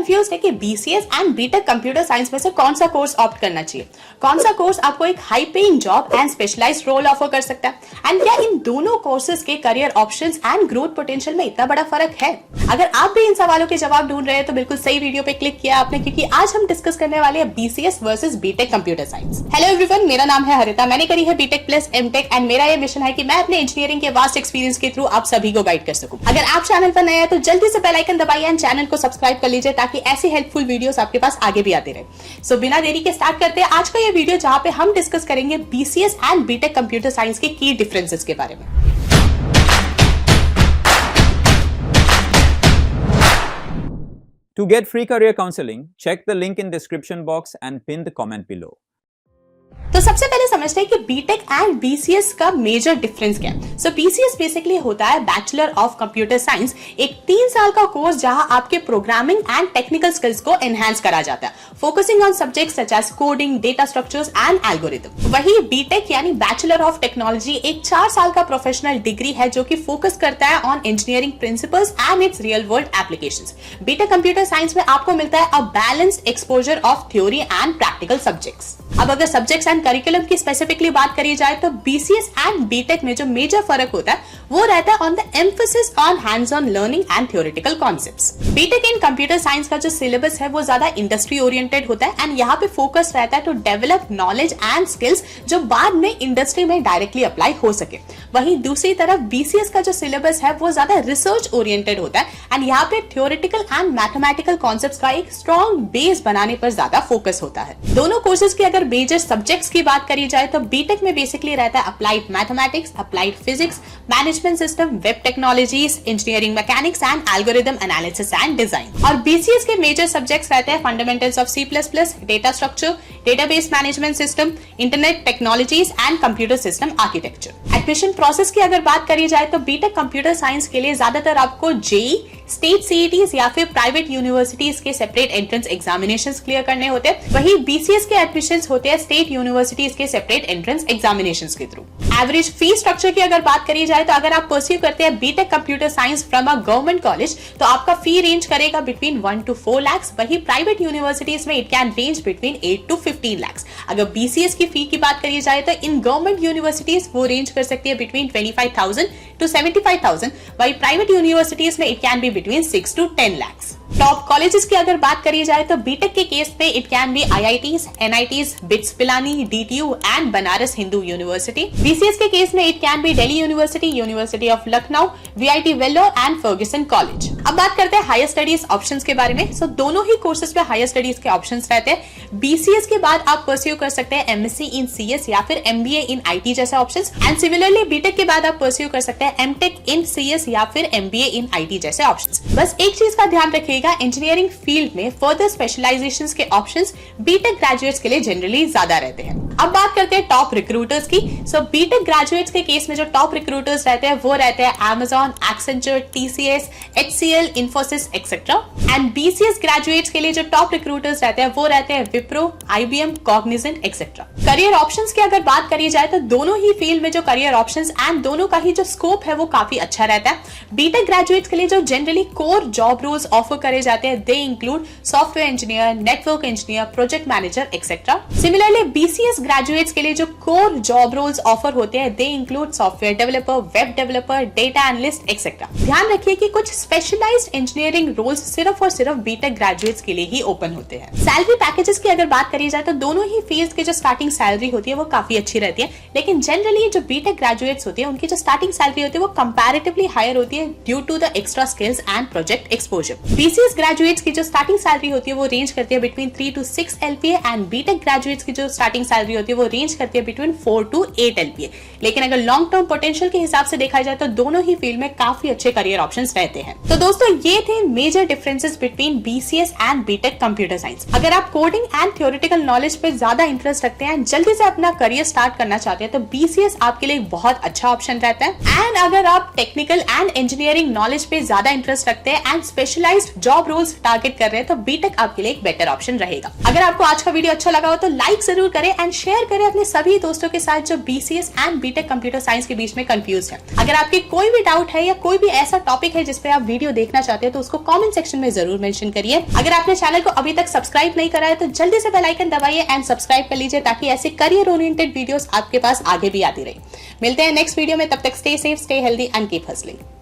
Confuse है कि BCS and BTech computer science में से कौन सा कोर्स ऑप्ट करना चाहिए, कौन सा कोर्स आपको एक high paying job and specialised role offer कर सकता है, एंड क्या इन दोनों कोर्सेज के career options and growth potential में इतना बड़ा फर्क है। अगर आप भी इन सवालों के जवाब ढूंढ रहे हैं तो बिल्कुल सही वीडियो पे क्लिक किया आपने, क्योंकि आज हम डिस्कस करने वाले हैं BCS versus BTech computer science. Hello everyone, मेरा नाम है हरिता, मैंने करी है बीटेक प्लस एमटेक एंड मेरा ये मिशन है कि मैं अपने इंजीनियरिंग के वास्ट एक्सपीरियंस के थ्रू आप सभी को गाइड कर सकूं। अगर आप चैनल पर नए हैं तो जल्दी से बेल आइकन दबाइए एंड चैनल को सब्सक्राइब कर लीजिए ताकि ऐसी हेल्पफुल वीडियोस आपके पास आगे भी आते रहे। सो बिना देरी के स्टार्ट करते हैं आज का ये वीडियो, जहां पे हम डिस्कस करेंगे BCS and BTech computer science के की डिफरेंसेस के बारे में। To get free career counseling, check the link in description box and pin the comment below. तो सबसे पहले समझते हैं कि बीटेक एंड बीसीएस का मेजर डिफरेंस क्या है। सो बीसीएस बेसिकली होता है बैचलर ऑफ कंप्यूटर साइंस, एक 3 साल का कोर्स जहां आपके प्रोग्रामिंग एंड टेक्निकल स्किल्स को एनहांस करा जाता है, focusing on subjects such as coding, data structures and algorithm. वही बीटेक यानी बैचलर ऑफ टेक्नोलॉजी एक 4 साल का प्रोफेशनल डिग्री है जो कि फोकस करता है on engineering principles and its real world applications. BTech computer science में आपको मिलता है a balanced exposure of theory and practical subjects. अब अगर सब्जेक्ट्स एंड करिकुलम की स्पेसिफिकली बात करी जाए तो बीसीएस एंड बीटेक में जो मेजर फर्क होता है वो रहता है on the emphasis on hands on learning and theoretical concepts. BTech in computer science का जो सिलेबस है वो ज्यादा इंडस्ट्री ओरिएंटेड होता है एंड यहाँ पे फोकस रहता है to develop knowledge and skills जो बाद में इंडस्ट्री में डायरेक्टली अप्लाई हो सके। वहीं दूसरी तरफ बीसीएस का जो सिलेबस है वो ज्यादा रिसर्च ओरिएंटेड होता है एंड यहाँ पे थ्योरेटिकल एंड मैथमेटिकल कॉन्सेप्ट्स का एक स्ट्रॉन्ग बेस बनाने पर ज्यादा फोकस होता है। दोनों कोर्सेज की अगर मेजर सब्जेक्ट्स की बात करी जाए तो बीटेक में बेसिकली रहता है applied mathematics, applied physics, management system, web technologies, engineering mechanics and algorithm analysis and design. और बीसीएस के मेजर सब्जेक्ट्स रहते हैं fundamentals of C plus plus, data structure, database management system, internet technologies and computer system architecture. Admission process की अगर बात करी जाए तो बीटेक कंप्यूटर साइंस के लिए ज्यादातर आपको जेई, स्टेट सीईटीज या फिर प्राइवेट यूनिवर्सिटीज के सेपरेट एंट्रेंस एग्जामिनेशंस क्लियर करने होते हैं। वहीं बीसीएस के एडमिशंस होते हैं स्टेट यूनिवर्सिटीज के सेपरेट एंट्रेंस एग्जामिनेशंस के थ्रू। एवरेज फी स्ट्रक्चर की अगर बात करी जाए तो अगर आप परस्यू करते हैं BTech computer science from a government college तो आपका फी रेंज करेगा बिटवीन 1 to 4 lakhs। वही प्राइवेट यूनिवर्सिटीज में it can range between 8 to 15 lakhs। अगर बीसीएस की फी की बात करी जाए तो इन गवर्नमेंट यूनिवर्सिटीज वो रेंज कर सकती है बिटवीन 25,000 to 75,000। वही प्राइवेट यूनिवर्सिटीज में it can be between 6 to 10 lakhs। Top colleges की अगर बात करी जाए तो बीटेक के केस में it can be IITs, NITs, BITS Pilani, DTU and Banaras Hindu University. BCS के केस में it can be Delhi University, University of Lucknow, VIT Vellore and Fergusson College. अब बात करते हैं हायर स्टडीज ऑप्शंस के बारे में। सो दोनों ही कोर्सेज में हायर स्टडीज के ऑप्शंस रहते हैं। बीसीएस के बाद आप परस्यू कर सकते हैं एमएससी इन सीएस या फिर एमबीए इन आईटी जैसे ऑप्शंस, एंड सिमिलरली बीटेक के बाद आप परस्यू कर सकते हैं एमटेक इन सीएस या फिर एमबीए इन आईटी जैसे ऑप्शंस। बस एक चीज का ध्यान रखिएगा, इंजीनियरिंग फील्ड में फर्दर स्पेशलाइजेशंस के ऑप्शंस बीटेक ग्रेजुएट्स के लिए जनरली ज्यादा रहते हैं। अब बात करते हैं टॉप रिक्रूटर्स की। सो बीटेक ग्रेजुएट्स के केस में जो टॉप रिक्रूटर्स रहते हैं वो रहते हैं Amazon, Accenture, TCS, HCL, Infosys etcetera. And BCS graduates के लिए जो टॉप रिक्रूटर्स रहते हैं वो रहते हैं Wipro, IBM, Cognizant etcetera. Career options की अगर बात करी जाए तो दोनों ही फील्ड में जो करियर ऑप्शंस एंड दोनों का ही जो स्कोप है वो काफी अच्छा रहता है। बीटेक ग्रेजुएट्स के लिए जो generally core job roles offer करे जाते हैं they include software engineer, network engineer, project manager etcetera. Similarly BCS graduates के लिए जो कोर जॉब रोल्स ऑफर होते हैं they include software developer, web developer, data analyst etcetera. ध्यान रखिए कि कुछ स्पेशलाइज्ड इंजीनियरिंग रोल्स सिर्फ और सिर्फ बीटेक ग्रेजुएट्स के लिए ही ओपन होते हैं। सैलरी पैकेजेस की अगर बात करी जाए तो दोनों ही फील्ड्स की जो स्टार्टिंग सैलरी होती है वो काफी अच्छी रहती है, लेकिन जनरली जो बीटेक ग्रेजुएट्स होते हैं उनकी जो स्टार्टिंग सैलरी होती है वो कंपैरेटिवली हायर होती है due to the extra skills and project exposure. BCS graduates की जो स्टार्टिंग सैलरी होती है वो रेंज करती है between 3 to 6 LPA and BTech graduates की जो स्टार्टिंग सैलरी होती है वो रेंज करती है बिटवीन 4 to 8 LPA। लेकिन अगर लॉन्ग टर्म पोटेंशियल के हिसाब से देखा जाए तो दोनों ही फील्ड में काफी अच्छे करियर ऑप्शंस रहते हैं। तो दोस्तों ये थे major differences between BCS and BTech computer science. अगर आप कोडिंग एंड थ्योरेटिकल नॉलेज पे ज्यादा इंटरेस्ट रखते हैं, जल्दी से अपना करियर स्टार्ट करना चाहते हैं तो बीसीएस आपके लिए बहुत अच्छा ऑप्शन रहता है। एंड अगर आप टेक्निकल एंड इंजीनियरिंग नॉलेज पे ज्यादा इंटरेस्ट रखते हैं and specialised job roles target कर रहे हैं तो बीटेक आपके लिए एक बेटर ऑप्शन रहेगा। अगर आपको आज का वीडियो अच्छा लगा हो तो लाइक जरूर करें एंड शेयर करें अपने सभी दोस्तों के साथ जो BCS and BTech computer science के बीच में कंफ्यूज है। अगर आपके कोई भी डाउट है या कोई भी ऐसा टॉपिक है जिस पे आप वीडियो देखना चाहते हैं तो उसको कमेंट सेक्शन में जरूर मेंशन करिए। अगर आपने चैनल को अभी तक सब्सक्राइब नहीं करा है तो जल्दी से बेल आइकन दबाइए एंड सब्सक्राइब कर लीजिए ताकि ऐसे करियर ओरिएंटेड वीडियोस आपके पास आगे भी आती रहे। मिलते हैं नेक्स्ट वीडियो में, तब तक stay safe, stay healthy and keep hustling.